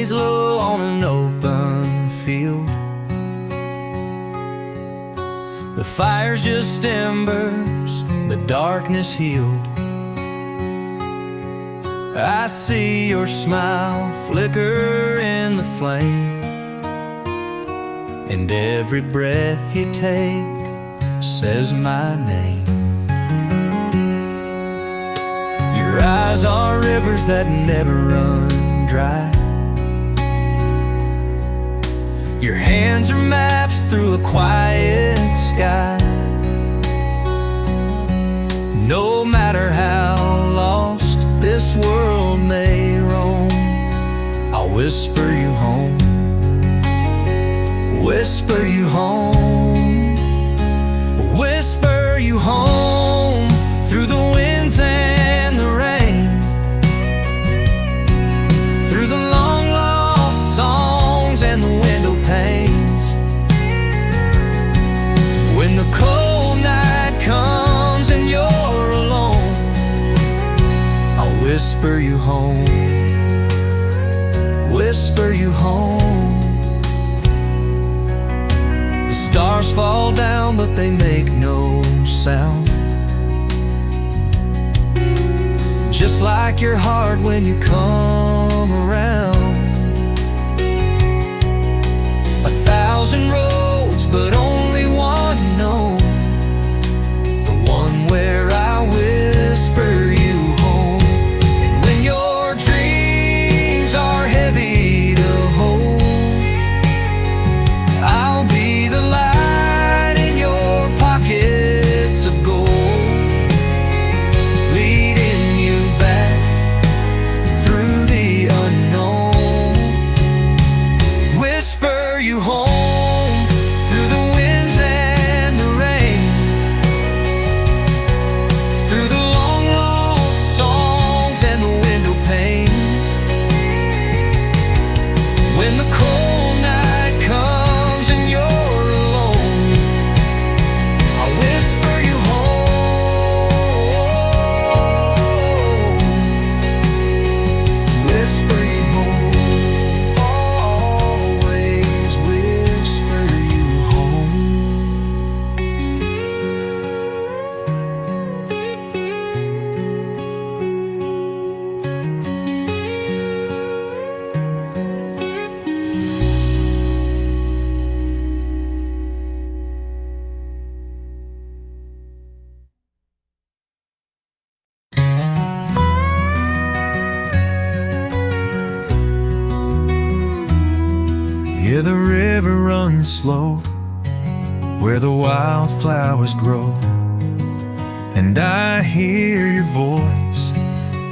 lays low on an open field. The fire's just embers, the darkness healed. I see your smile flicker in the flame, and every breath you take says my name. Your eyes are rivers that never run dry. Your hands are maps through a quiet sky. No matter how lost this world may roam, I'll whisper you home, whisper you home, whisper you home through the winds and the rain, through the long lost songs and the window panes. When the cold night comes and you're alone, I'll whisper you home, whisper you home. The stars fall down but they make no sound, just like your heart when you come around. 1,000 roads but only one known, the one where I whisper you home. And when your dreams are heavy to hold, I'll be the light in your pockets of gold, leading you back through the unknown. Whisper you home through the winds and the rain, through the long lost songs and the window panes. When the cold night comes and you're alone, I'll whisper you home, whisper you home, always whisper you home. Yeah, the river runs slow where the wildflowers grow, and I hear your voice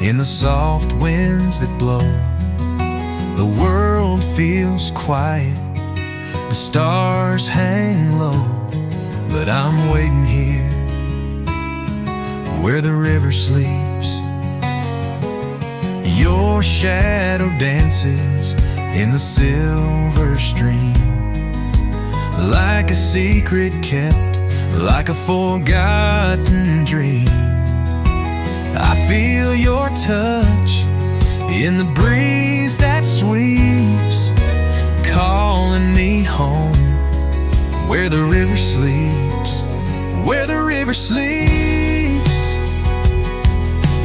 in the soft winds that blow. The world feels quiet, the stars hang low, but I'm waiting here where the river sleeps. Your shadow dances in the silver stream, like a secret kept, like a forgotten dream. I feel your touch in the breeze that sweeps, calling me home where the river sleeps, where the river sleeps.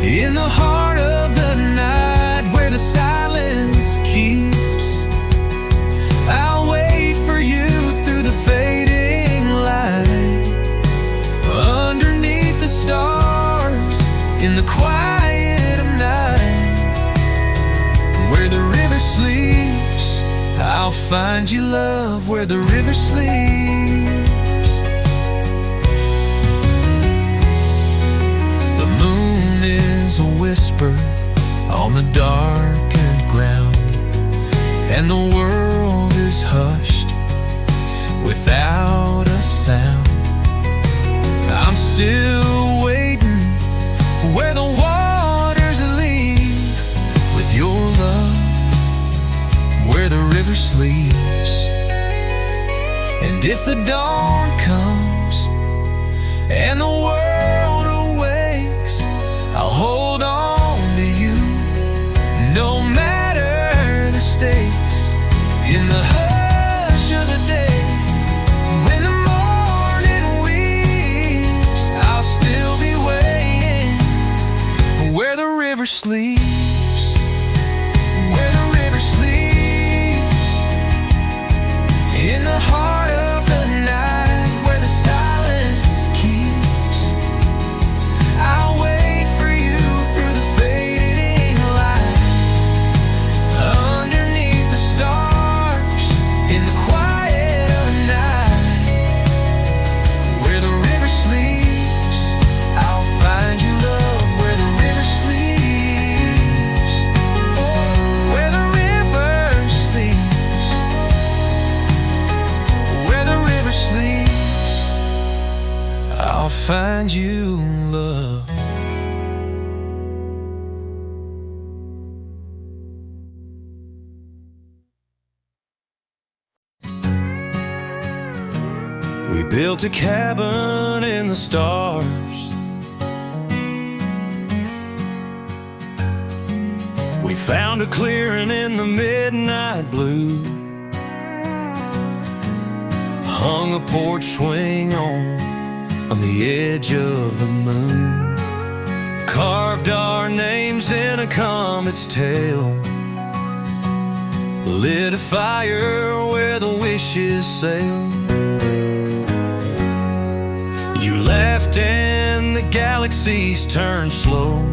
In the heart of the night where the silence keeps, I'll wait for you through the fading light, underneath the stars in the quiet of night. Where the river sleeps, I'll find you, love, where the river sleeps. The moon is a whisper on the darkened ground, and the world is hushed without a sound. I'm still waiting where the waters leave, with your love where the river sleeps. And if the dawn comes and the world awakes, I'll hold on to you no matter the stakes. In the hush of the day, when the morning weeps, I'll still be waiting where the river sleeps, where the river sleeps. In the heart of the night, where the silence keeps, I'll wait for you through the fading light, underneath the stars, in the quiet of night. Where the river sleeps, I'll find you, love, where the river sleeps. Where the river sleeps, where the river sleeps, I'll find you, love. We built a cabin in the stars. We found a clearing in the midnight blue. Hung a porch swing on the edge of the moon. Carved our names in a comet's tail. Lit a fire where the wishes sail. You laughed and the galaxies turned slow.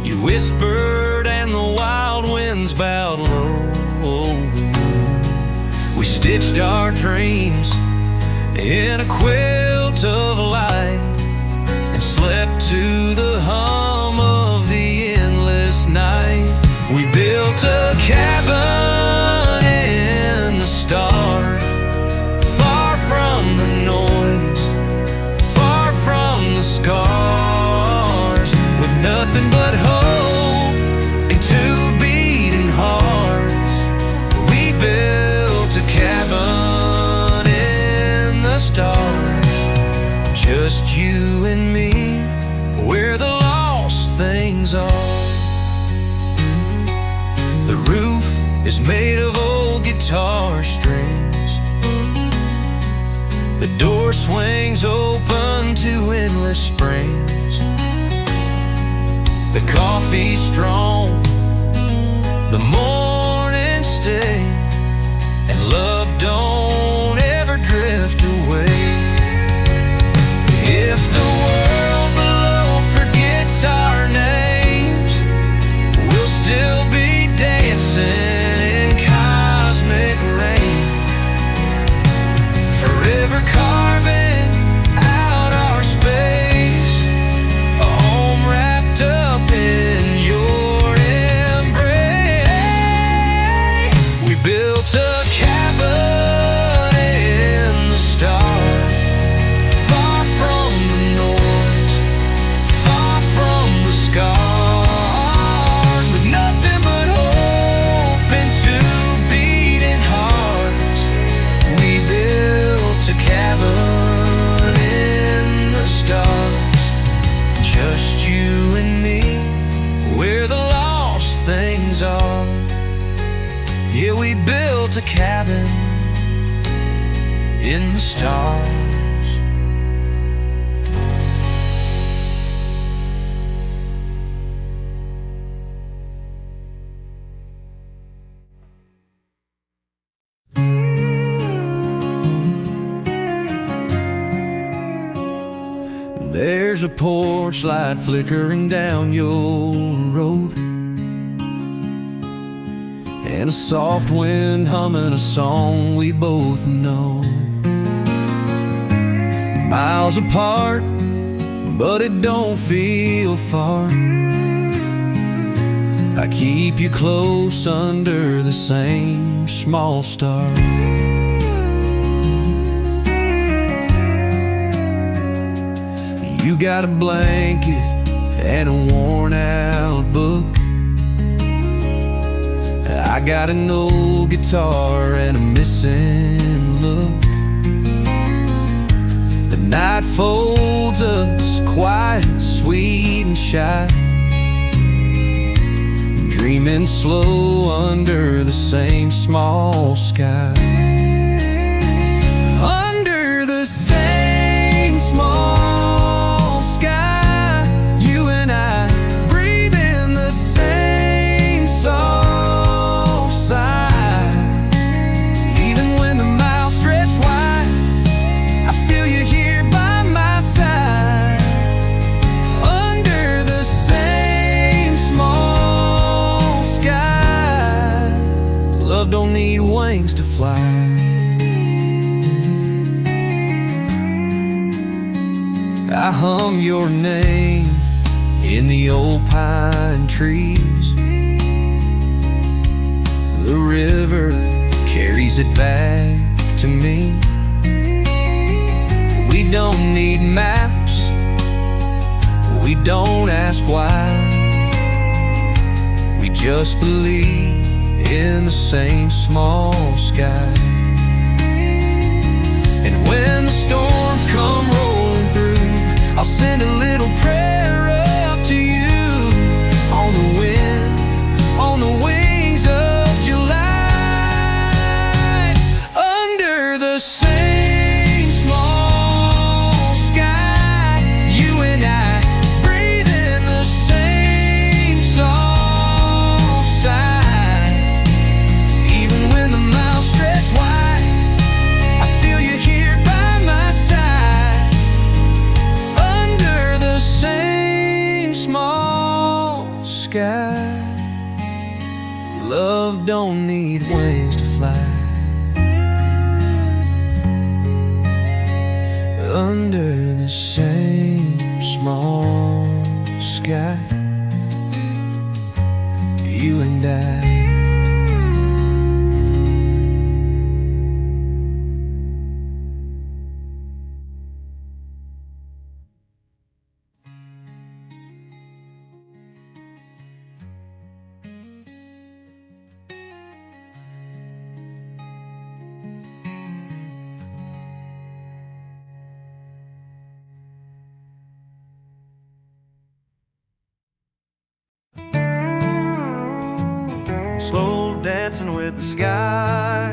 You whispered and the wild winds bowed low. We stitched our dreams in a quilt of light and slept to the hum of the endless night. We built a cabin in the stars, far from the noise, far from the scars, with nothing but hope and two beating hearts. We built a cabin in the stars, just you and me, where the lost things are. The roof is made of old guitar strings. The door swings open to endless springs. The coffee's strong, the morning stay, and love don't ever drift away. If the world below forgets our names, we'll still be dancing in cosmic rain, forever carving out our space, a home wrapped up in your embrace. We built a cabin in the stars, far from the noise, far from the scars, with nothing but hope and two beating hearts. We built a cabin in the stars, just you and me, where the lost things are. Yeah, we built a cabin in the stars. There's a porch light flickering down your road, and a soft wind humming a song we both know. Miles apart, but it don't feel far. I keep you close under the same small star. You got a blanket and a worn-out book. I got an old guitar and a missing look. The night folds us quiet, sweet and shy, dreaming slow under the same small sky. Under the same small sky, you and I breathe in the same soft sigh. Even when the miles stretch wide, I feel you here by my side. Under the same small sky, love don't need wings to fly. I hum your name in the old pine trees. The river carries it back to me. We don't need maps, we don't ask why. We just believe in the same small sky. And when the storms come rolling through, I'll send a little prayer up to you. On the wind, on the wings of July. Under the same small sky, you and I breathe in the same soft sigh. Even when the miles stretch wide, I feel you here by my side. Under the same small sky, love don't need wings to fly. Under the same small sky, you and I. Slow dancing with the sky.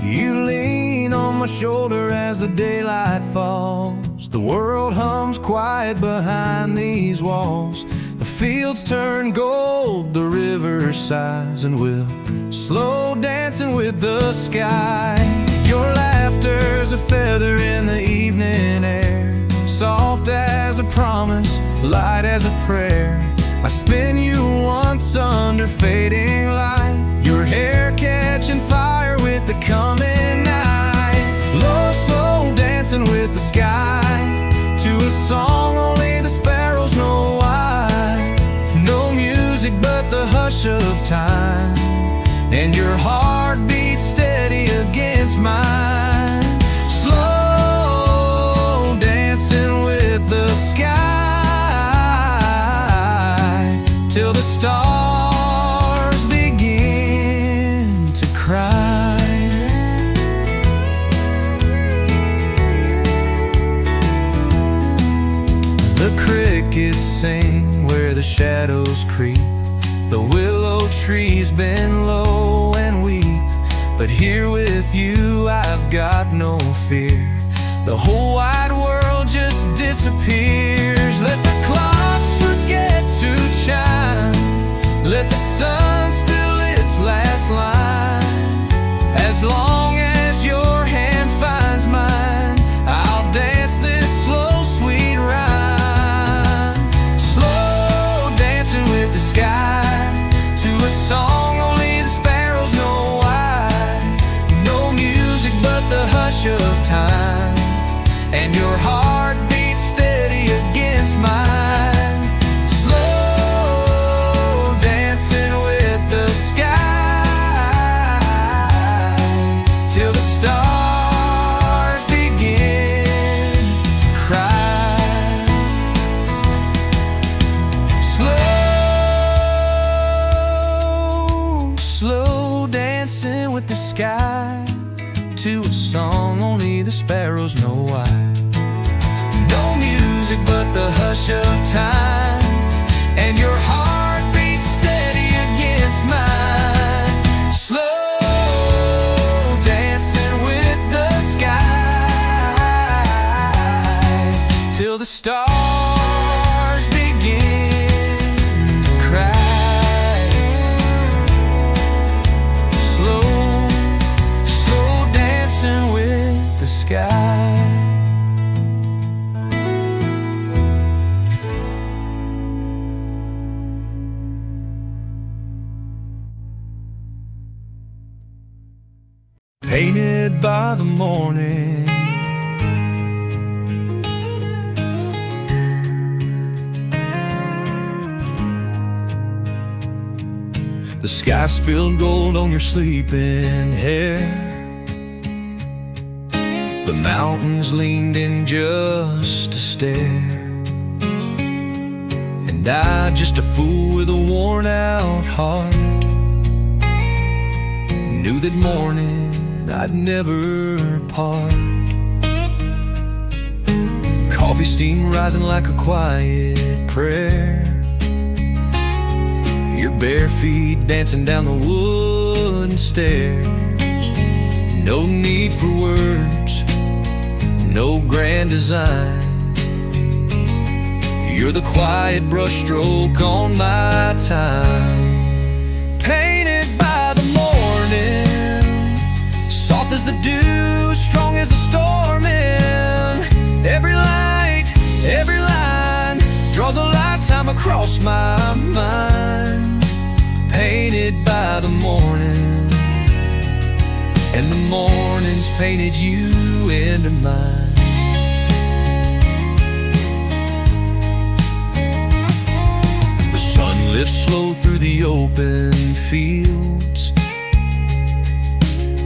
You lean on my shoulder as the daylight falls. The world hums quiet behind these walls. The fields turn gold, the river sighs, and we'll slow dancing with the sky. Your laughter's a feather in the evening air, soft as a promise, light as a prayer. I spin you once under fading light, your hair catching fire with the coming night. Low, slow dancing with the sky, to a song only the sparrows know why. No music but the hush of time, and your heart beats steady against mine. Slow dancing with the sky, till the stars begin to cry. The crickets sing where the shadows creep. The willow trees bend low and weep. But here with you I've got no fear. The whole wide world just disappears. Let the clocks forget to chime, let the sun spill its last line. As long as your hand finds mine, I'll dance this slow, sweet rhyme. Slow dancing with the sky, to a song only the sparrows know why. No music but the hush of time, and your heart beats steady against mine. Slow dancing with the sky, till the stars begin to cry. Slow, slow dancing with the sky, to a song only the sparrows know why. No music but the hush of time, and your heart stars begin to cry. Slow, slow dancing with the sky. Painted by the morning, the sky spilled gold on your sleeping hair. The mountains leaned in just to stare. And I, just a fool with a worn out heart, knew that morning I'd never part. Coffee steam rising like a quiet prayer. Your bare feet dancing down the wooden stairs. No need for words, no grand design. You're the quiet brushstroke on my time. Painted by the morning, soft as the dew, strong as a storm in. Every light, every line draws a lifetime across my mind. Painted by the morning, and the morning's painted you into mine. The sun lifts slow through the open fields.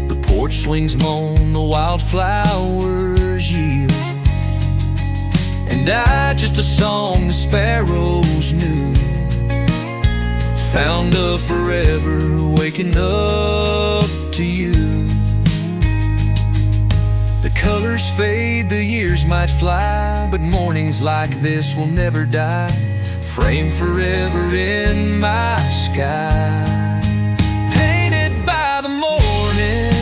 The porch swings moan, the wildflowers yield. And I, just a song the sparrows knew, found a forever waking up to you. The colors fade, the years might fly, but mornings like this will never die, framed forever in my sky. Painted by the morning,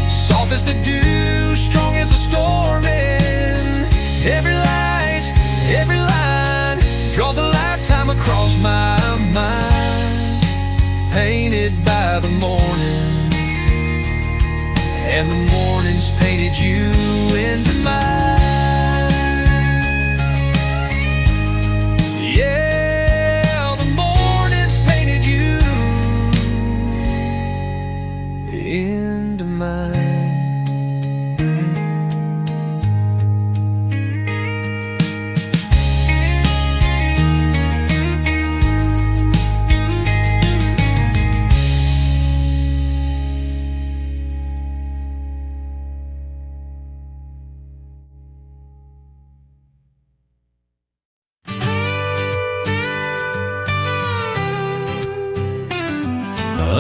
soft as the dew, strong as a storm in. Every light, every line draws a lifetime across my mind. Painted by the morning, and the morning's painted you into mine. Yeah, the morning's painted you into mine.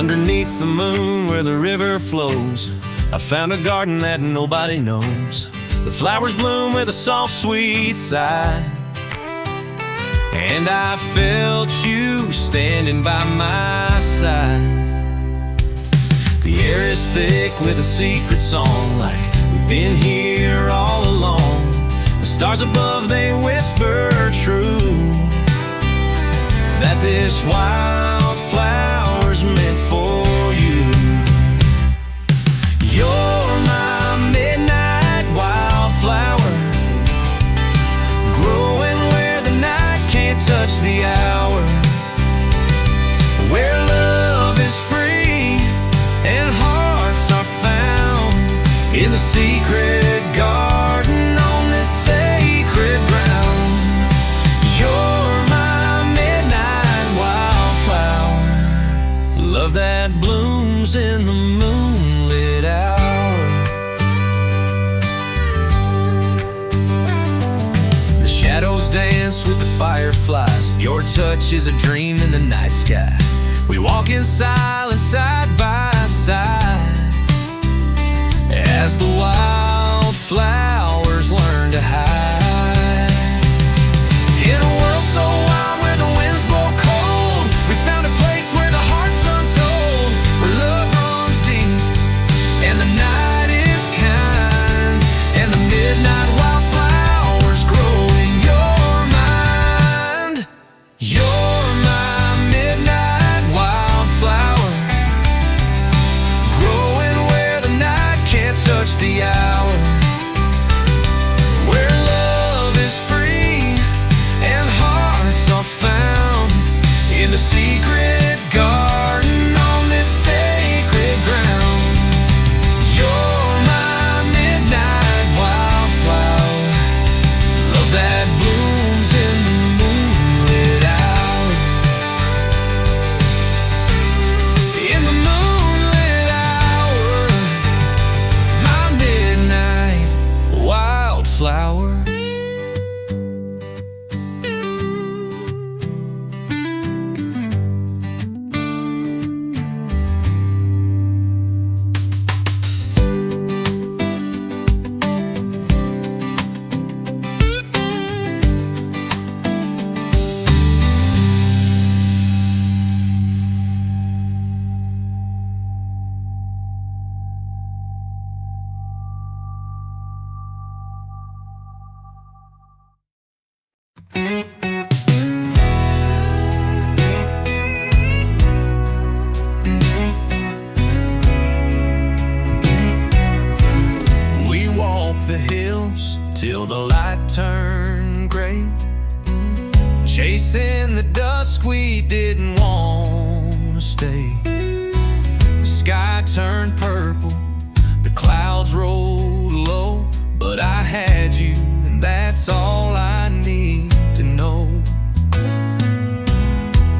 Underneath the moon where the river flows, I found a garden that nobody knows. The flowers bloom with a soft, sweet sigh, and I felt you standing by my side. The air is thick with a secret song, like we've been here all along. The stars above, they whisper true, that this wildflower's meant for you. You're my midnight wildflower, growing where the night can't touch the hour, where love is free and hearts are found in the secret garden on this sacred ground. You're my midnight wildflower, love that blooms in the moonlit hour. The shadows dance with the fireflies, and your touch is a dream in the night sky. We walk in silence side by side, as the wildflowers learn to hide. In a world so wild where the winds blow cold, we found a place where the heart's untold, where love runs deep and the night is kind, and the midnight wildflowers grow in dusk we didn't want to stay. The sky turned purple, the clouds rolled low, but I had you, and that's all I need to know.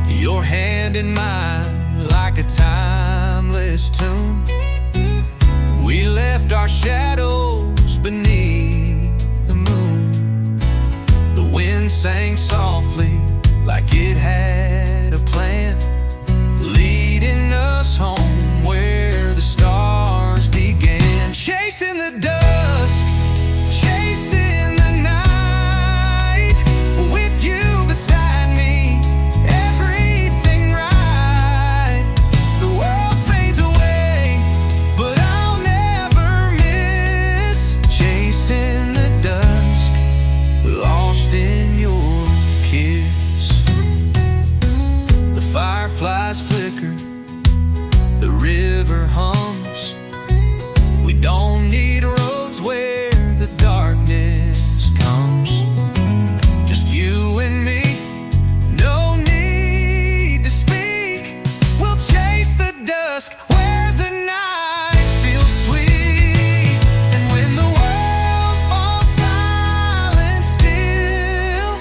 Your hand in mine like a timeless tune. We left our shadows beneath the moon. The wind sang softly like it had a plan, leading us home where the stars began. Chasing the dusk, chasing the night, with you beside me, everything right. The world fades away, but I'll never miss chasing the dusk, lost in your kiss. The fireflies flicker, the river hums. We don't need roads where the darkness comes. Just you and me, no need to speak. We'll chase the dusk where the night feels sweet. And when the world falls silent still,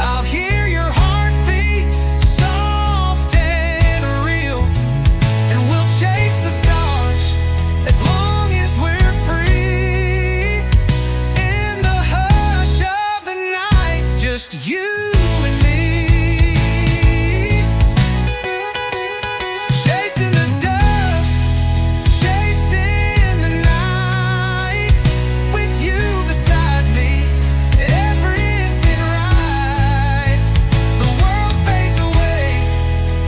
I'll hear your heartbeat, soft and real. And we'll chase the stars as long as we're free. In the hush of the night, just you and me. Chasing the dusk, chasing the night, with you beside me, everything right. The world fades away,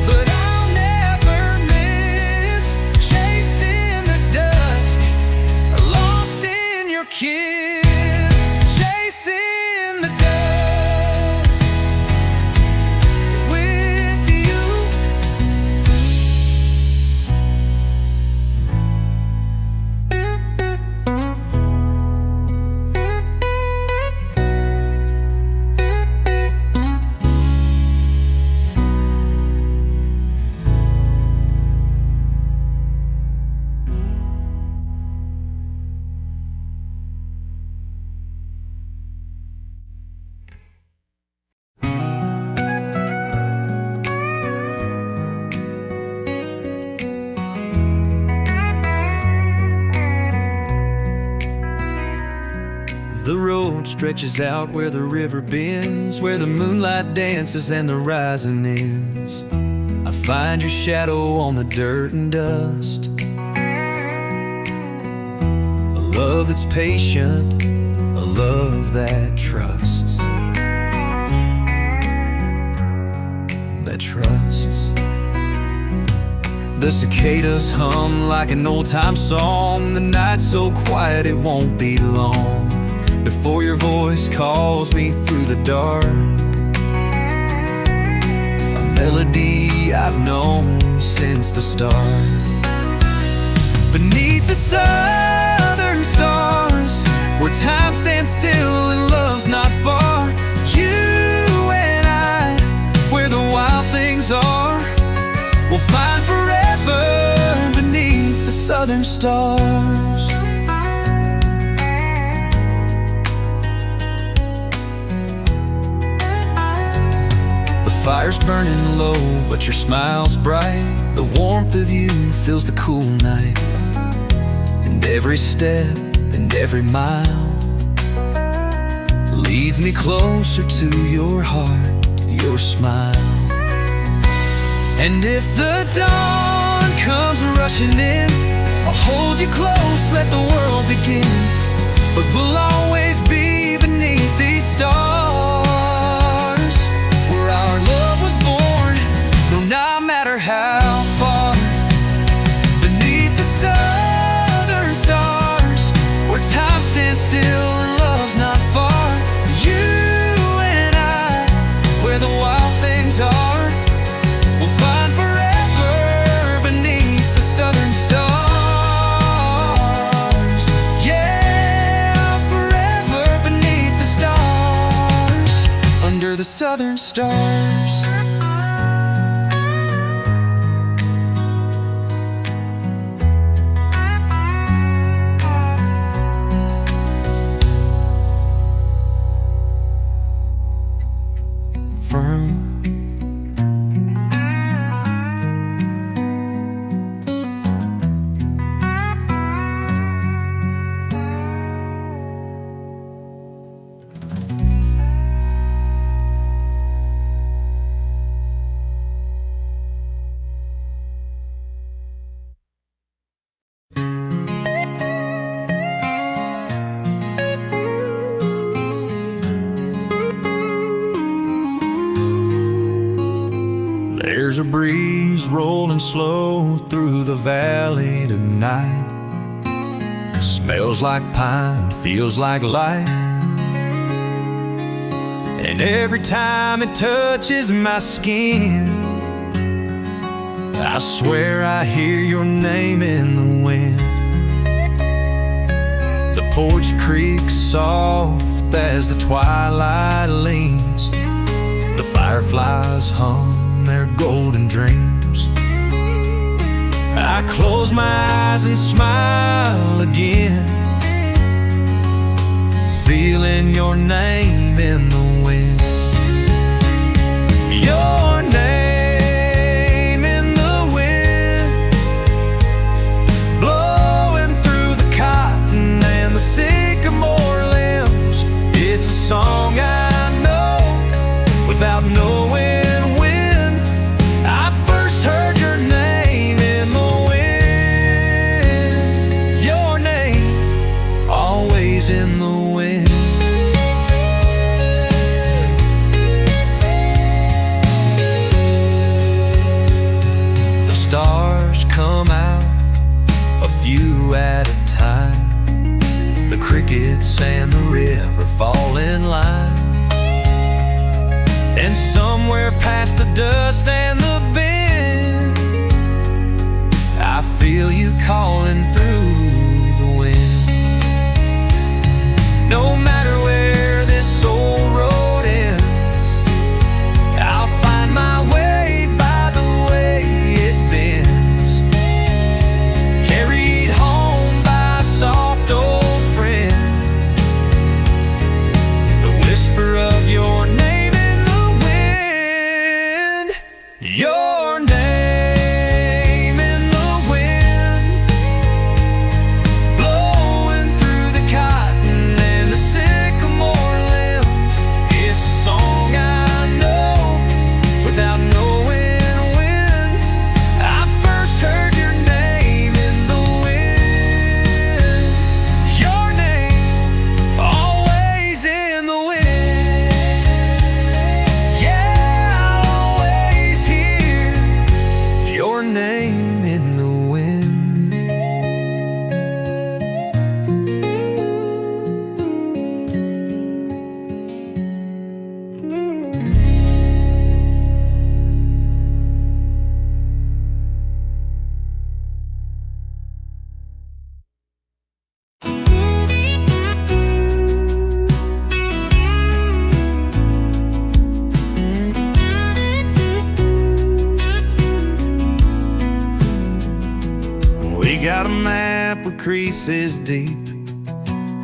but I'll never miss chasing the dusk, lost in your kiss. Chasing the dusk with you. The road stretches out where the river bends, where the moonlight dances and the rising ends. I find your shadow on the dirt and dust. A love that's patient, a love that trusts. That trusts. The cicadas hum like an old-time song. The night's so quiet it won't be long before your voice calls me through the dark. A melody I've known since the start. Beneath the southern stars, where time stands still and love's not far, you and I, where the wild things are, we'll find forever beneath the southern stars. The fire's burning low, but your smile's bright. The warmth of you fills the cool night. And every step and every mile leads me closer to your heart, your smile. And if the dawn comes rushing in, I'll hold you close, let the world begin. But we'll always be beneath these stars, where our love was born, no matter how far. Beneath the southern stars, where time stands still and love's not far. You and I, where the wild things are, we'll find forever beneath the southern stars. Yeah, forever beneath the stars, under the southern stars. rolling slow through the valley tonight. Smells like pine, feels like light. And every time it touches my skin, I swear I hear your name in the wind. The porch creaks soft as the twilight leans. The fireflies hum their golden dreams. I close my eyes and smile again, feeling your name in the wind. Your name in the wind, blowing through the cotton and the sycamore limbs. It's a song I know without knowing when I first heard your name in the wind. Your name, always in the wind. The stars come out, a few at a time. The crickets and the river fall in line. And somewhere past the dust and the bend, I feel you calling through the wind. No matter where this old road ends, I'll find my way by the way it bends. Carried home by a soft old friend, the whisper of your name. Your name in the wind, blowing through the cotton and the sycamore limbs. It's a song I know without knowing when I first heard your name in the wind. Your name, always in the wind. Yeah, your name in the wind. We got a map with creases deep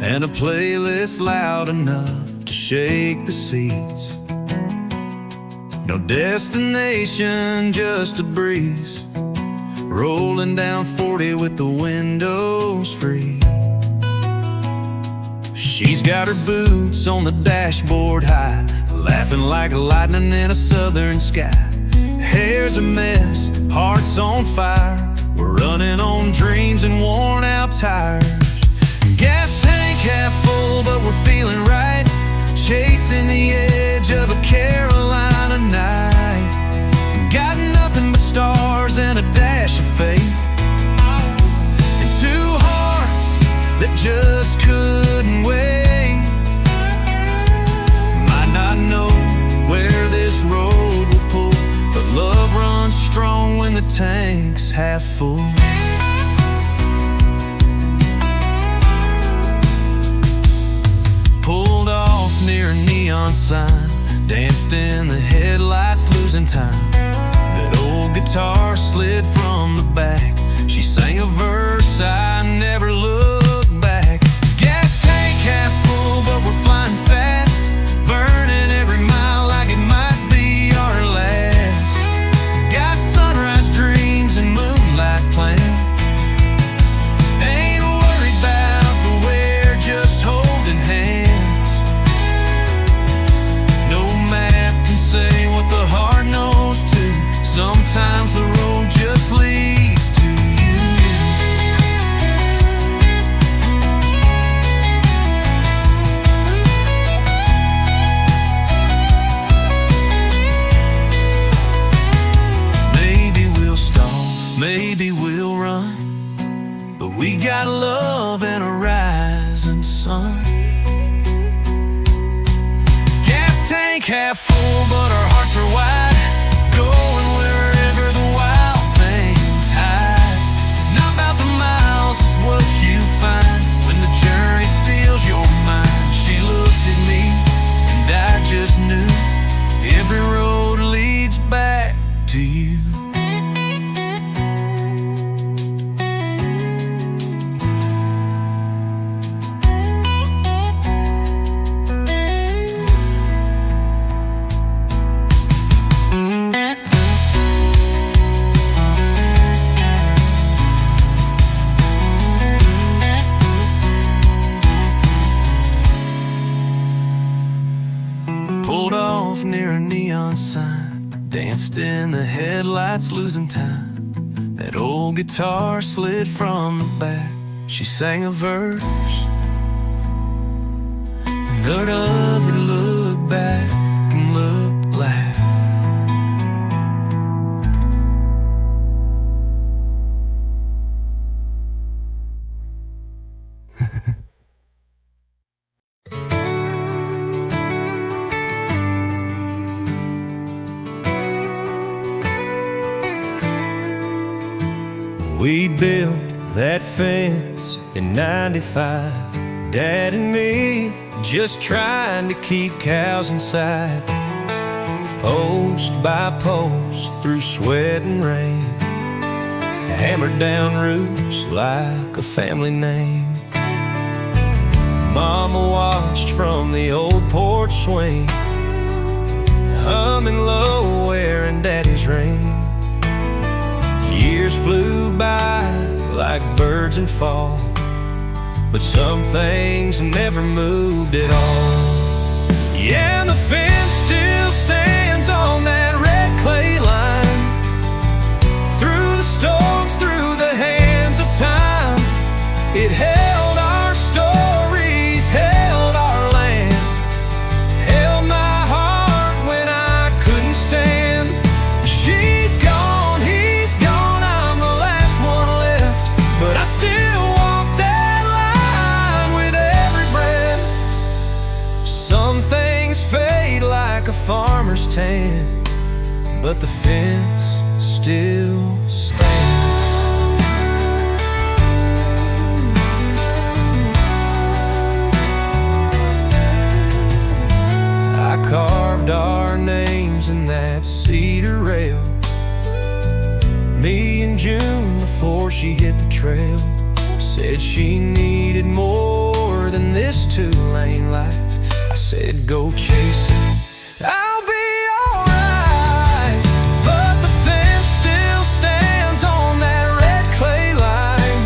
and a playlist loud enough to shake the seats. No destination, just a breeze, rolling down 40 with the windows free. She's got her boots on the dashboard high, laughing like lightning in a southern sky. Hair's a mess, heart's on fire. We're running on dreams and worn out tires. Gas tank half full, but we're feeling right, chasing the edge of a Carolina night. Got nothing but stars and a dash of faith, and two hearts that just couldn't wait. Might not know where this road will pull, but love runs strong when the tank's half full. Pulled off near a neon sign, danced in the headlights, losing time. That old guitar slid from the back. She sang a verse, I never looked back. Gas tank half full, but we're flying fast, burning every mile like it might be our last. Got sunrise dreams and moonlight plans. Ain't worried about the wear, just holding hands. No map can say what the heart knows too. Sometimes the road just leads maybe we'll run, but we got love and a rising sun. Gas tank half full, but our hearts are wide, going wherever the wild things hide. It's not about the miles, it's what you find when the journey steals your mind. She looked at me and I just knew every road leads back to you. Pulled off near a neon sign, danced in the headlights, losing time. That old guitar slid from the back. She sang a verse, and none of her looked back and looked black. We built that fence in '95, Dad and me just trying to keep cows inside. Post by post through sweat and rain, hammered down roots like a family name. Mama watched from the old porch swing, humming low, wearing Daddy's ring. Years flew by like birds in fall, but some things never moved at all. Yeah, the fence still stands on that red clay line. Through the storms, through the hands of time, it held our stories, held our land, held my heart when I couldn't stand. She's gone, he's gone, I'm the last one left, but I still walk that line with every breath. Some things fade like a farmer's tan, but the fence still stands. I carved our names in that cedar rail, me and June before she hit the trail. Said she needed more than this two-lane life. I said go chase it, I'll be alright. But the fence still stands on that red clay line,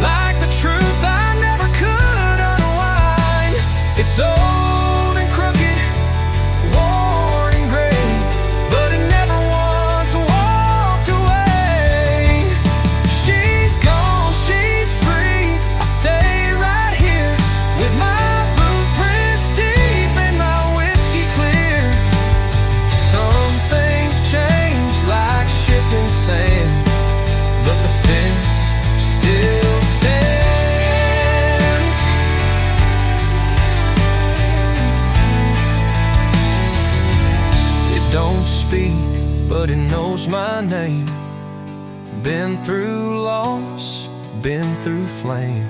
like the truth I never could unwind. It's old and crooked, worn and gray, but it never once walked away. She's gone, she's free, I stay right here with my boot prints deep and my whiskey clear. Some things change like shifting sand, but the fence still stands. It don't speak, but it knows my name. Been through loss, been through flame.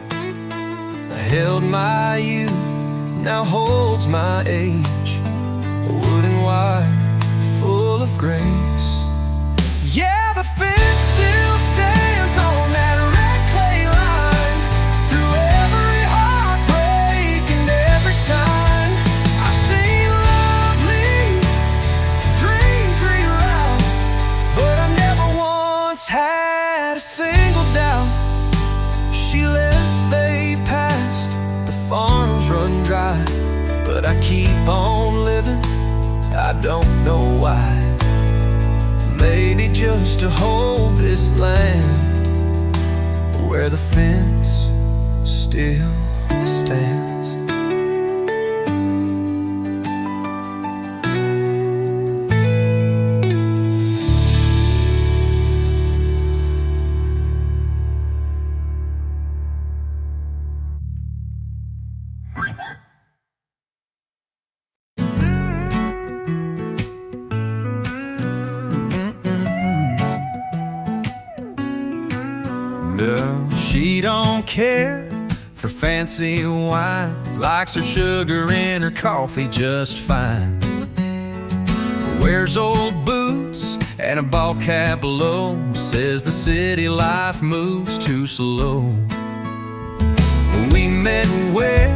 I held my youth, now holds my age. A wooden wire full of grace. Yeah, the fence still stands on that red clay line, through every heartbreak and every sign. I've seen love leave, dreams reroute, but I never once had a single doubt. She left, they passed, the farms run dry, but I keep on living, I don't know why. Maybe just to hold this land where the fence still stands. Yeah. She don't care for fancy wine, likes her sugar in her coffee just fine. Wears old boots and a ball cap low, says the city life moves too slow. We met where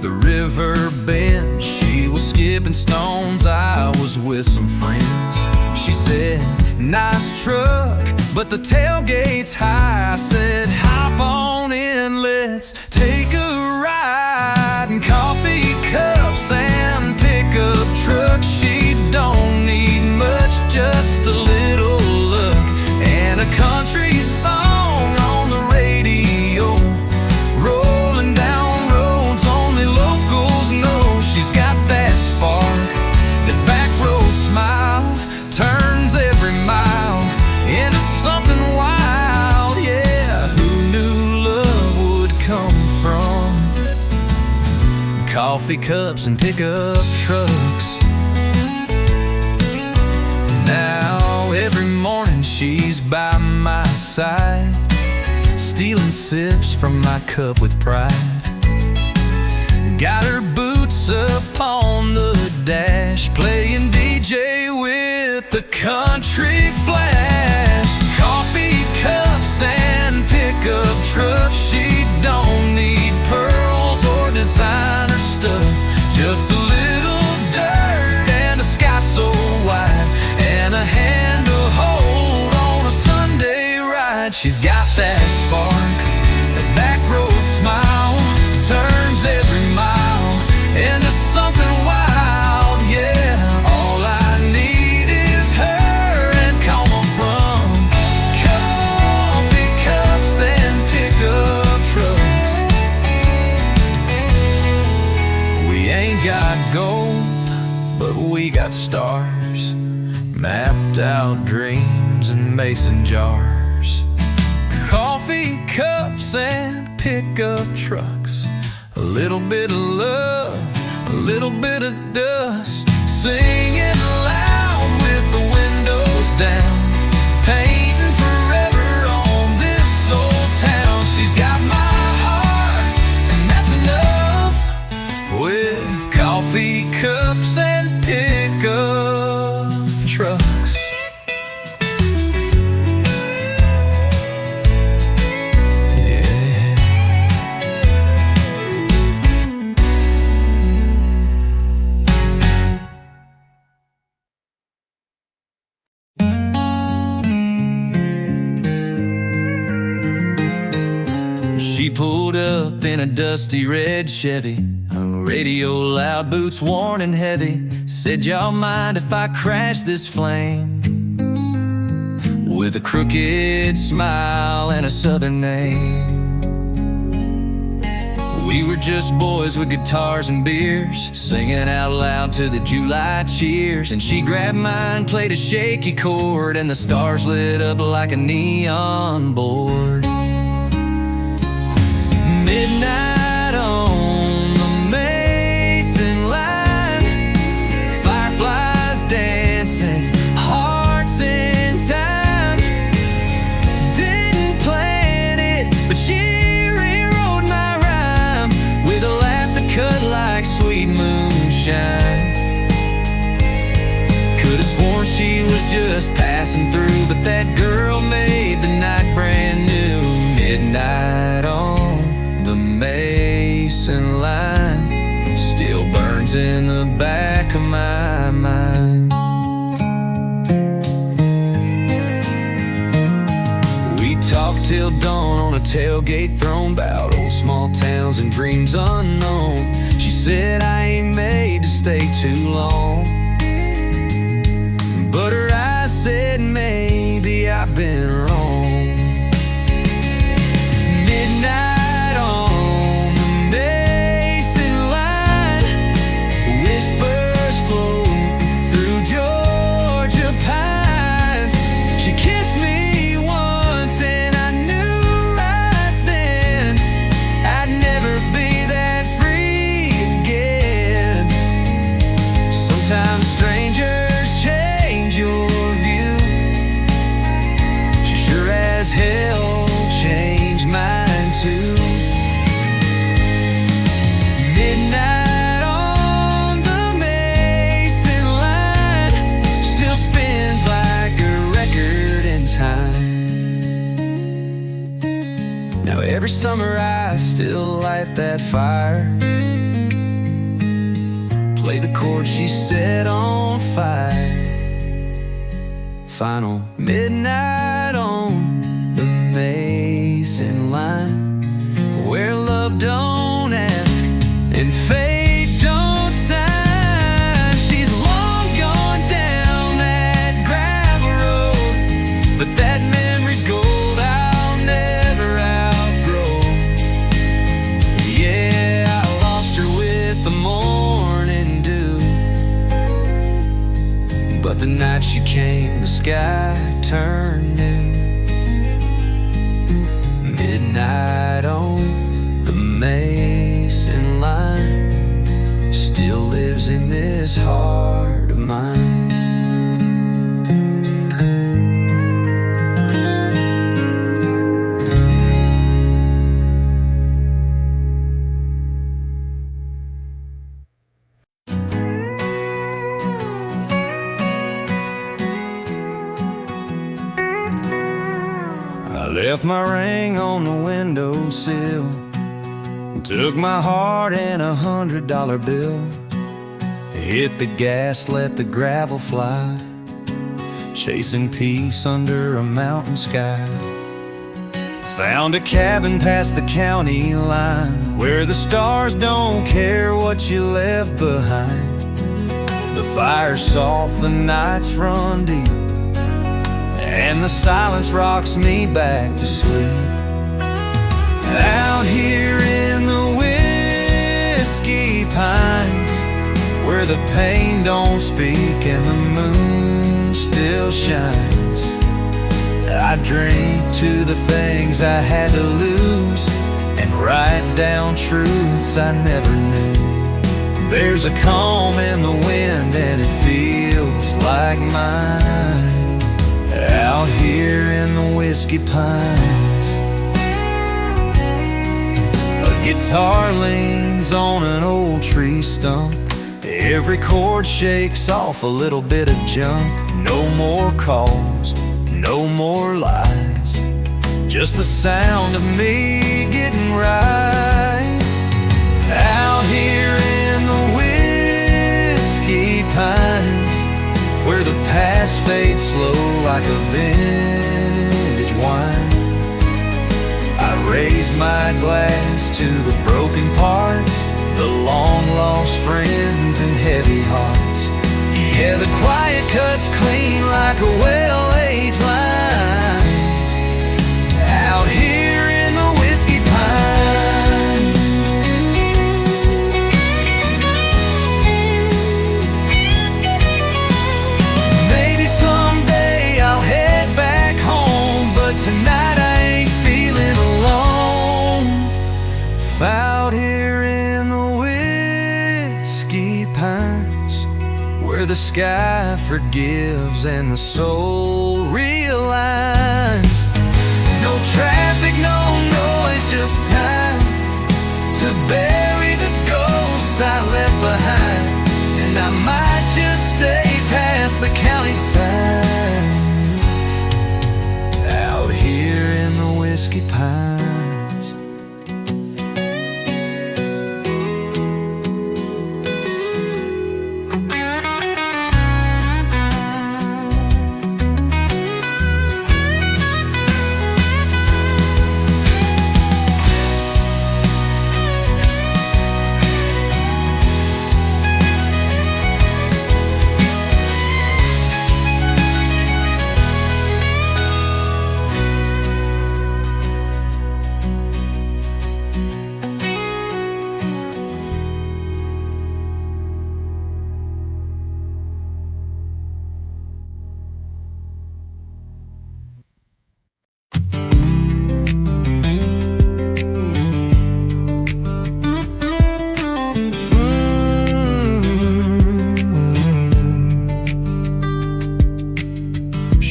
the river bends. She was skipping stones, I was with some friends. She said, nice truck, but the tailgate's high. I said, hop on in, let's take a ride. And coffee cups and pickup trucks. She don't need much, just a little look and a country song on the radio, rolling down roads only locals know. She's got that spark, that backroad smile, turns every mile into something wild. Yeah, who knew love would come from coffee cups and pickup trucks? Now every morning she's by my side, stealing sips from my cup with pride. Got her boots up on the dash, playing DJ with the country flash. Coffee cups and pickup trucks. She don't need pearls or designer stuff, just a little dirt and a sky so wide, and a hand to hold on a Sunday ride. She's got that spark, that backroad smile, turns every mile into something wild. Yeah, all I need is her and coming from coffee cups and pickup trucks. We ain't got gold, but we got stars, mapped out dreams in mason jars. Coffee cups and pickup trucks, a little bit of love, a little bit of dust, singing loud with the windows down, painting forever on this old town. She's got my heart, and that's enough, with coffee cups and pickup trucks. She pulled up in a dusty red Chevy, radio loud, boots worn and heavy. Said, y'all mind if I crash this flame? With a crooked smile and a southern name. We were just boys with guitars and beers, singing out loud to the July cheers. And she grabbed mine, played a shaky chord, and the stars lit up like a neon board. Midnight on the Mason line, fireflies dancing, hearts in time. Didn't plan it, but she rewrote my rhyme with a laugh that cut like sweet moonshine. Could've sworn she was just passing through, but that girl made the night brand new. Midnight on the Mason line still burns in the back of my mind. We talked till dawn on a tailgate throne, about old small towns and dreams unknown. She said I ain't made to stay too long, but her eyes said maybe I've been wrong. Midnight Now every summer I still light that fire, play the chord she set on fire. Final midnight on the Mason line, where love don't ask and fate don't sign. She's long gone down that gravel road, but that memory's gold I'll never outgrow. Yeah, I lost her with the morning dew, but the night she came, the sky turned new. Midnight on the Mason line still lives in this heart of mine. I left my ring on the windowsill, took my heart and $100 bill, hit the gas, let the gravel fly, chasing peace under a mountain sky. Found a cabin past the county line, where the stars don't care what you left behind. The fire's soft, the nights run deep, and the silence rocks me back to sleep. Out here in the whiskey pines, where the pain don't speak and the moon still shines, I drink to the things I had to lose and write down truths I never knew. There's a calm in the wind and it feels like mine, out here in the whiskey pines. A guitar leans on an old tree stump, every chord shakes off a little bit of junk. No more calls, no more lies, just the sound of me getting right. Out here in the whiskey pines, where the past fades slow like a vintage wine, I raise my glass to the broken parts, the long-lost friends and heavy hearts. Yeah, the quiet cuts clean like a well-aged line, out here in the whiskey pines. Maybe someday I'll head back home, but tonight I ain't feeling alone. Out here in the whiskey pines, where the sky forgives and the soul realigns. No traffic, no noise, just time to bury the ghosts I left behind. And I might just stay past the county signs, out here in the whiskey pines.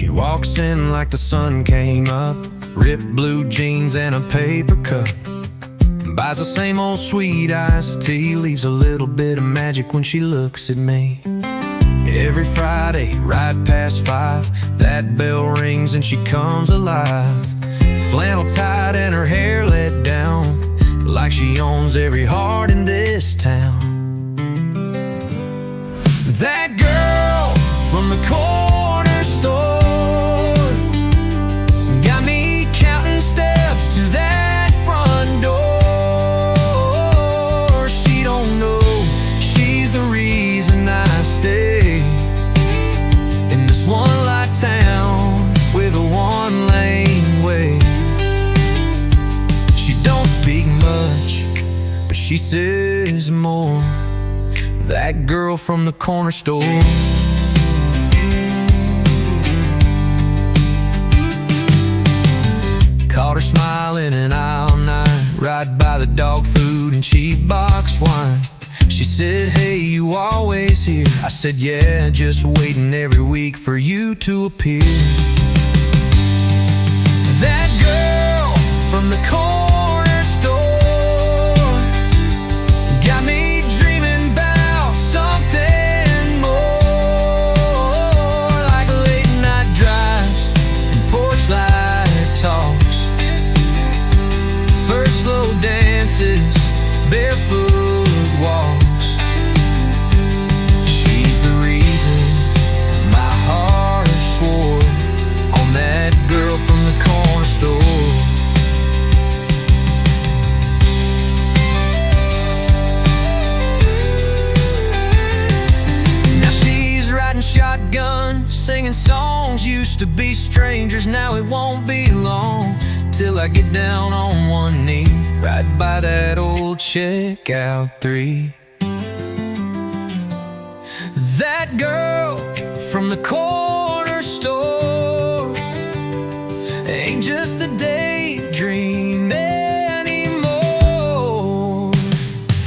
Walks in like the sun came up, ripped blue jeans and a paper cup, buys the same old sweet iced tea, leaves a little bit of magic when she looks at me. Every Friday, right past 5, that bell rings and she comes alive, flannel tied and her hair let down, like she owns every heart in this town. That girl from the corner store got me counting steps to that front door. She don't know she's the reason I stay in this one-light town with a one-lane way. She don't speak much, but she says more. That girl from the corner store. Caught her smiling in aisle 9, right by the dog food and cheap box wine. She said, "Hey, you always here?" I said, "Yeah, just waiting every week for you to appear." That girl from the corner store got me dreaming about something more, like late night drives and porch light talks, first slow dances, barefoot walks. She's the reason my heart swore on that girl from the corner store. Now she's riding shotgun, singing songs. Used to be strangers, now it won't be long till I get down on one knee right by that old checkout 3. That girl from the corner store ain't just a daydream anymore.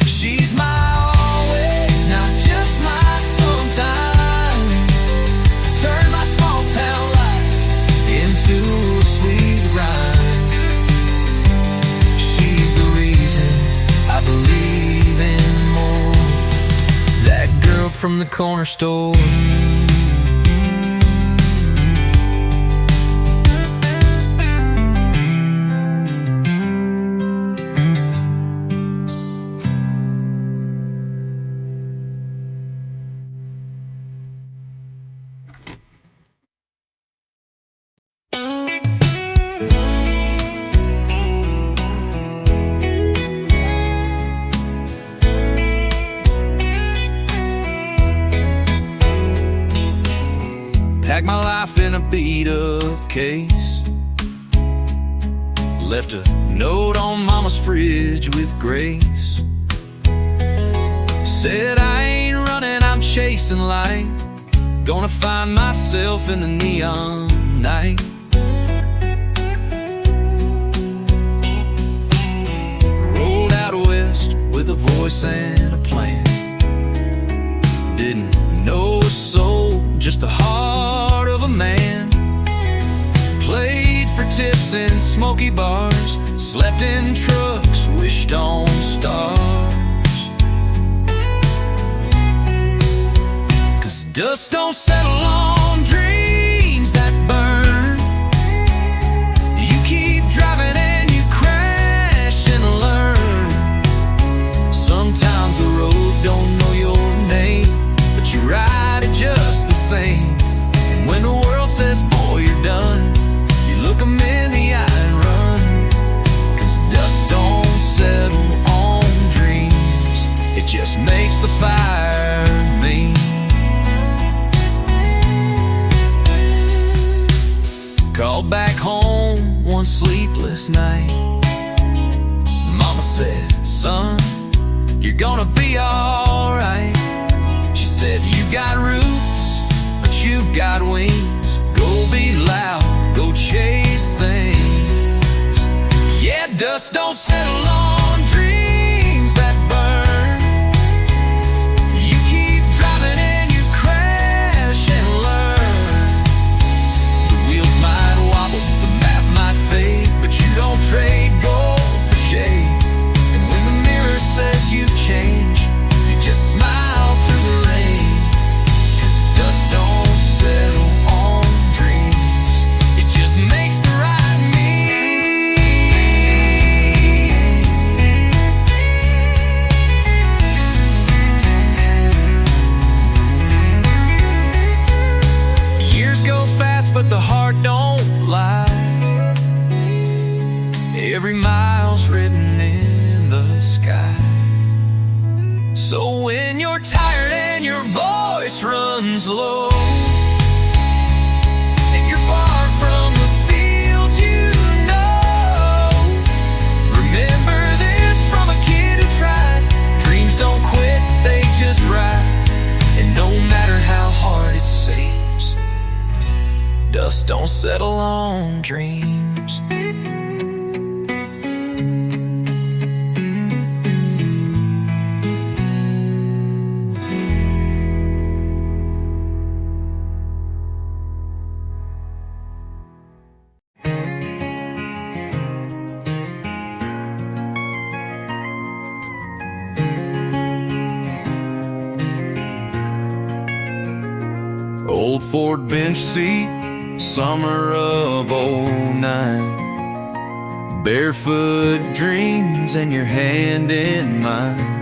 She's my always, not just my sometime. Turn my small town life into a sweet rhyme. She's the reason I believe in more. That girl from the corner store. Packed my life in a beat-up case, left a note on mama's fridge with grace. Said I ain't running, I'm chasing light, gonna find myself in the neon night. Rolled out west with a voice and a plan. Didn't know a soul, just the heart of a man. Played for tips in smoky bars, slept in trucks, wished on stars. 'Cause dust don't settle on dreams that burn. You keep driving and you crash and learn. Sometimes the road don't know your name, but you ride it just the same. And when the world says, boy, you're done, you look them in the eye and run. 'Cause dust don't settle on dreams, it just makes the fire mean. Called back home one sleepless night. Mama said, son, you're gonna be alright. She said, you've got roots, but you've got wings. Go be loud, go chase things. Yeah, dust don't settle on dreams that burn. You keep driving and you crash and learn. The wheels might wobble, the map might fade, but you don't trade gold for shade. And when the mirror says you've changed, you just smile through the rain. 'Cause dust don't settle on dreams, it just makes the ride mean. every mile's written in the sky. So when you're tired and your voice runs low, and you're far from the fields you know, remember this from a kid who tried. Dreams don't quit, they just ride. And no matter how hard it seems, dust don't settle on dreams. Old Ford bench seat, summer of '09. Barefoot dreams and your hand in mine.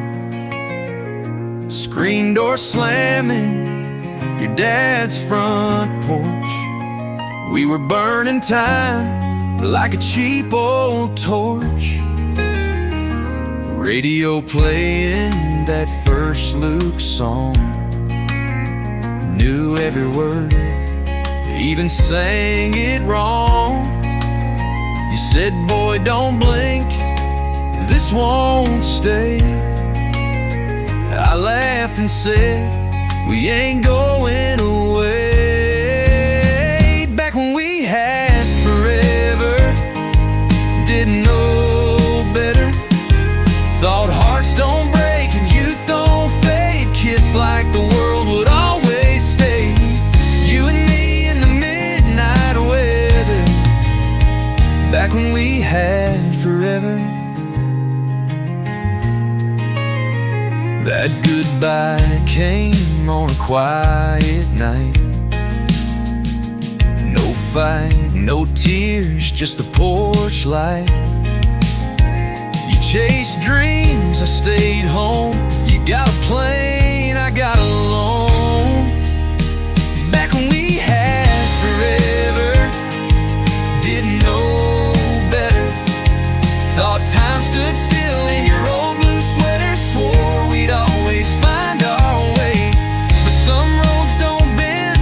Screen door slamming, your dad's front porch. We were burning time like a cheap old torch. Radio playing that first Luke song. Knew every word, even sang it wrong. You said, boy, don't blink, this won't stay. I laughed and said, we ain't going away. Back when we had forever, didn't know better. Thought hearts don't break and youth don't fade. Kissed like the world would always. Back when we had forever. That goodbye came on a quiet night. No fight, no tears, just the porch light. You chased dreams, I stayed home. You got a plane, I got a loan. Back when we had forever, didn't know better. Thought time stood still in your old blue sweater. Swore we'd always find our way. But some roads don't bend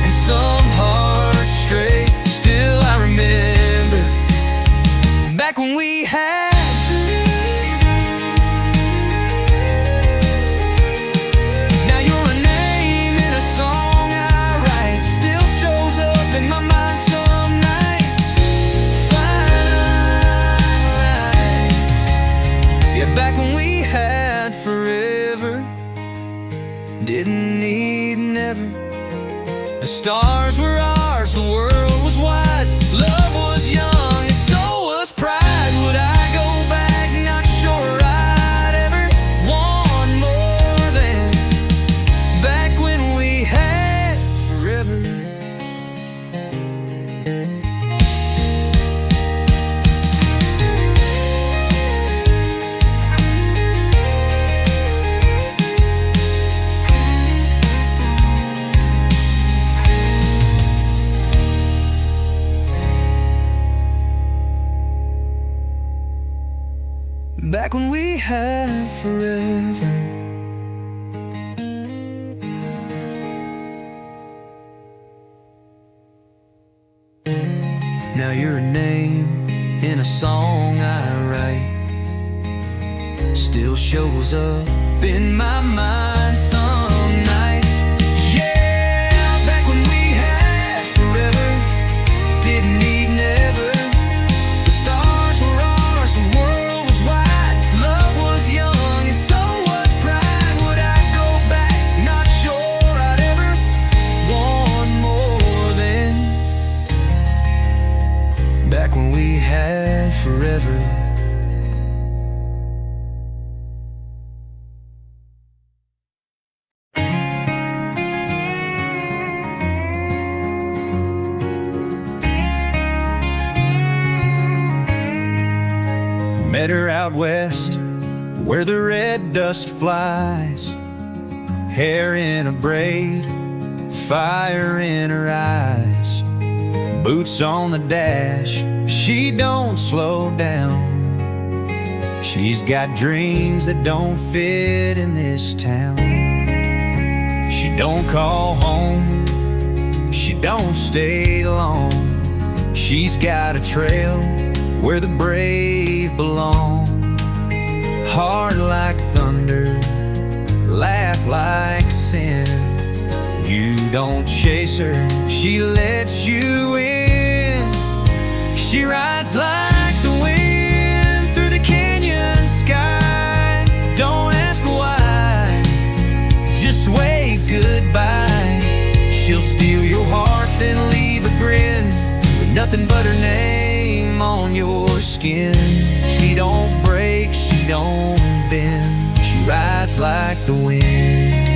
and some hearts stray. Still I remember back when we had. Now you're a name in a song I write. Still shows up in my mind some nights. Back when we had forever, didn't need never. The stars were ours, the world was wide. Love was young and so was pride. Would I go back? Not sure I'd ever want more than back when we had forever. Back when we had forever. Now you're a name in a song I write. Still shows up in my mind some nights. Yeah, back when we had forever, didn't need never. Back when we had forever. Met her out west, where the red dust flies. Hair in a braid, fire in her eyes. Boots on the dash, she don't slow down. She's got dreams that don't fit in this town. She don't call home, she don't stay long. She's got a trail where the brave belong. Heart like thunder, laugh like sin. You don't chase her, she lets you in. She rides like the wind through the canyon sky. Don't ask why, just wave goodbye. She'll steal your heart, then leave a grin, with nothing but her name on your skin. She don't break, she don't bend, she rides like the wind.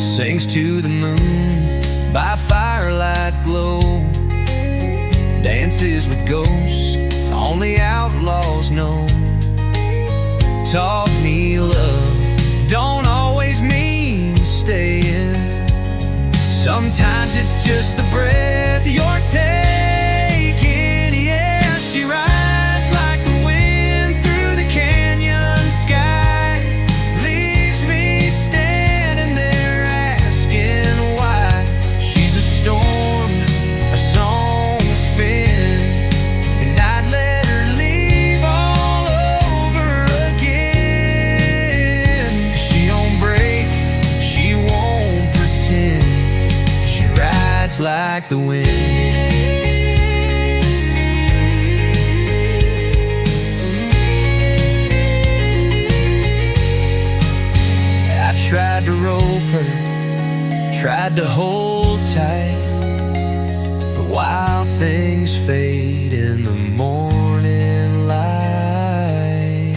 Sings to the moon by firelight glow. Dances with ghosts only outlaws know. Taught me love don't always mean staying. Sometimes it's just the breath you're taking. Yeah, she rides like the wind through the canyon sky. Leaves me standing there asking why. She's a storm, a song to spin, and I'd let her leave all over again. She don't break, she won't pretend. She rides like the wind. Tried to rope her, tried to hold tight, but while things fade in the morning light,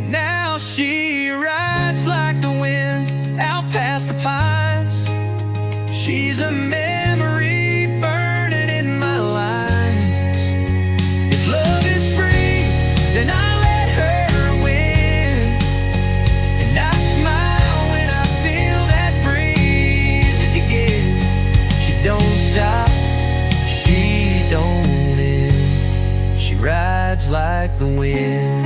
now she rides like the wind out past the pines. She's a memory burning in my lines. If love is free, then I let her win, and I smile when I feel that breeze again. She don't stop, she don't end, she rides like the wind.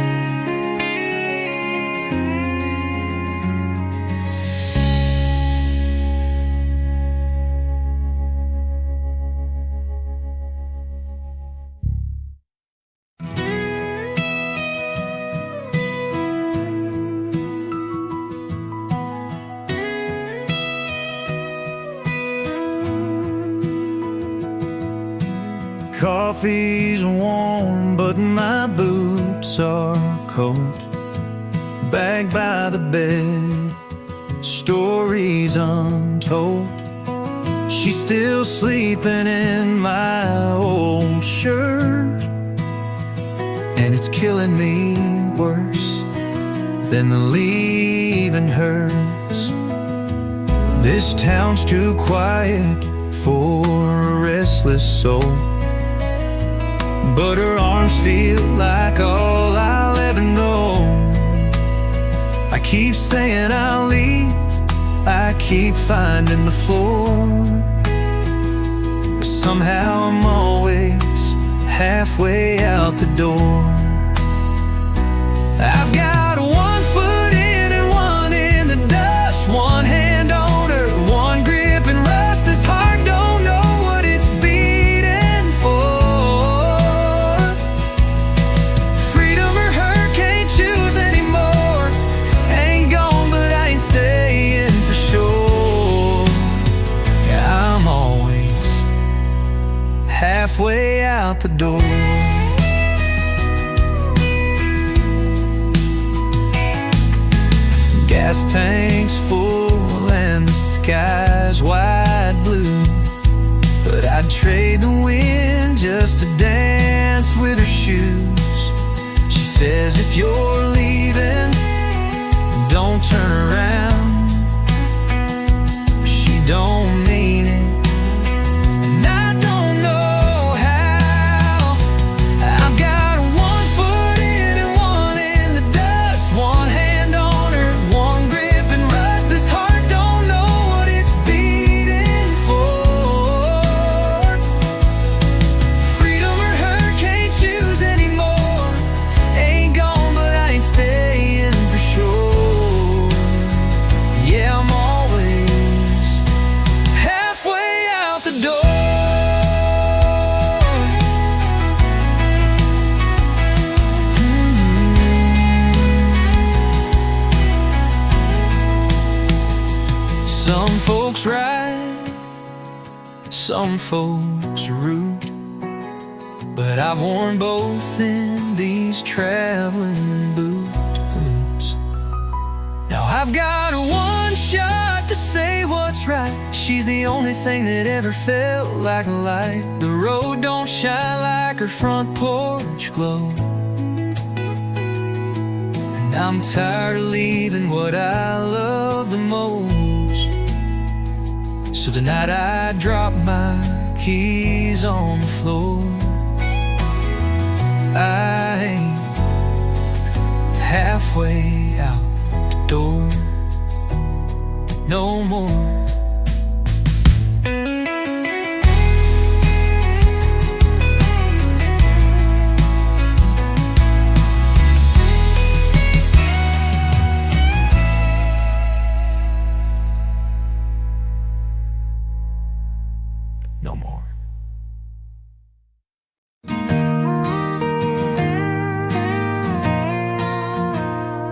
Coffee's warm, but my boots are cold. Back by the bed, stories untold. She's still sleeping in my old shirt, and it's killing me worse than the leaving hurts. This town's too quiet for a restless soul, but her arms feel like all I'll ever know. I keep saying I'll leave, I keep finding the floor, but somehow I'm always halfway out the door. I've got one foot in and one in the dust, one hand on her, one grip and rust. This heart don't know what it's beating for. Halfway out the door. Gas tank's full and the sky's wide blue, but I'd trade the wind just to dance with her shoes. She says if you're leaving, don't turn around. She don't mean it, and I don't know how. I've got one foot in and one in the dust, one hand on her, one grip and rust. This heart don't know what it's beating for. Freedom Some folks are rude, but I've worn both in these traveling boots. Now I've got one shot to say what's right. She's the only thing that ever felt like a light. The road don't shine like her front porch glow, and I'm tired of leaving what I love the most. So tonight I drop my keys on the floor. I ain't halfway out the door no more. No more.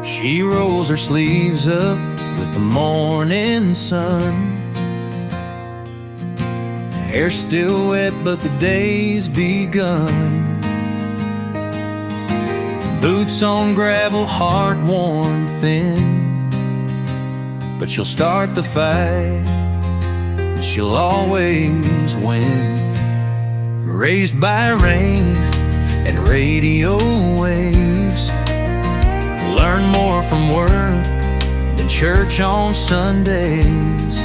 She rolls her sleeves up with the morning sun. Hair still wet, but the day's begun. Boots on gravel, heart worn thin, but she'll start the fight, and she'll always win. Raised by rain and radio waves, learn more from work than church on Sundays.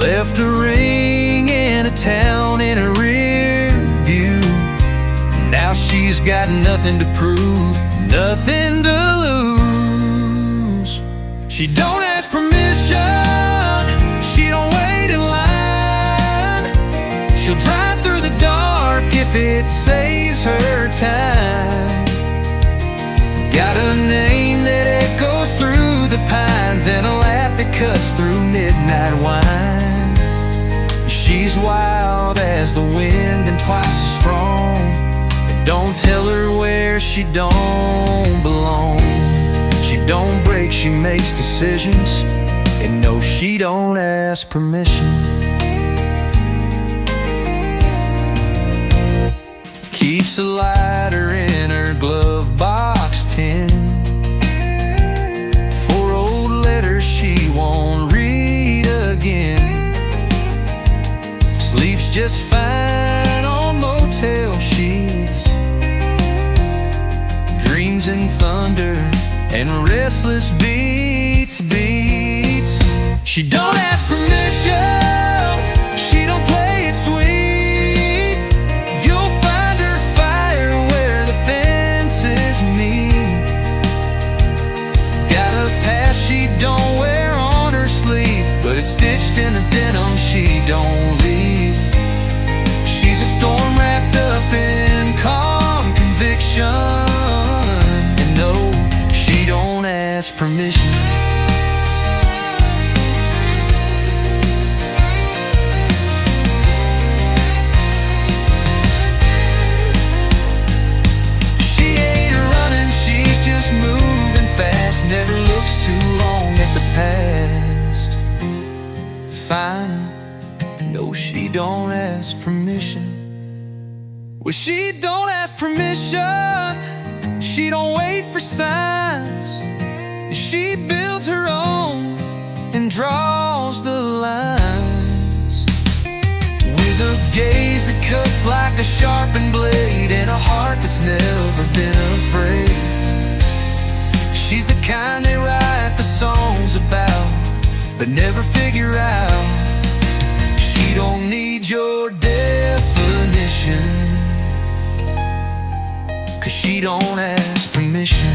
Left a ring in a town in a rear view. Now she's got nothing to prove, nothing to lose. She don't ask permission, she don't wait in line. She'll drive through the dark if it saves her time. Got a name that echoes through the pines, and a laugh that cuts through midnight wine. She's wild as the wind and twice as strong. And don't tell her where she don't belong. She don't break, she makes decisions, and no, she don't ask permission. Keeps a lighter in her glove box tin for old letters she won't read again. Sleeps just fine on motel sheets, dreams in thunder and restless beats. She don't ask permission, she don't play it sweet. You'll find her fire where the fences meet. Got a past she don't wear on her sleeve, but it's stitched in the denim she don't leave. She's a storm wrapped up in calm conviction, and no, she don't ask permission. Moving fast, never looks too long at the past. Fine, no, she don't ask permission. Well, she don't ask permission, she don't wait for signs. She builds her own and draws the lines, with a gaze that cuts like a sharpened blade, and a heart that's never been afraid. She's the kind they write the songs about, but never figure out. She don't need your definition, 'cause she don't ask permission.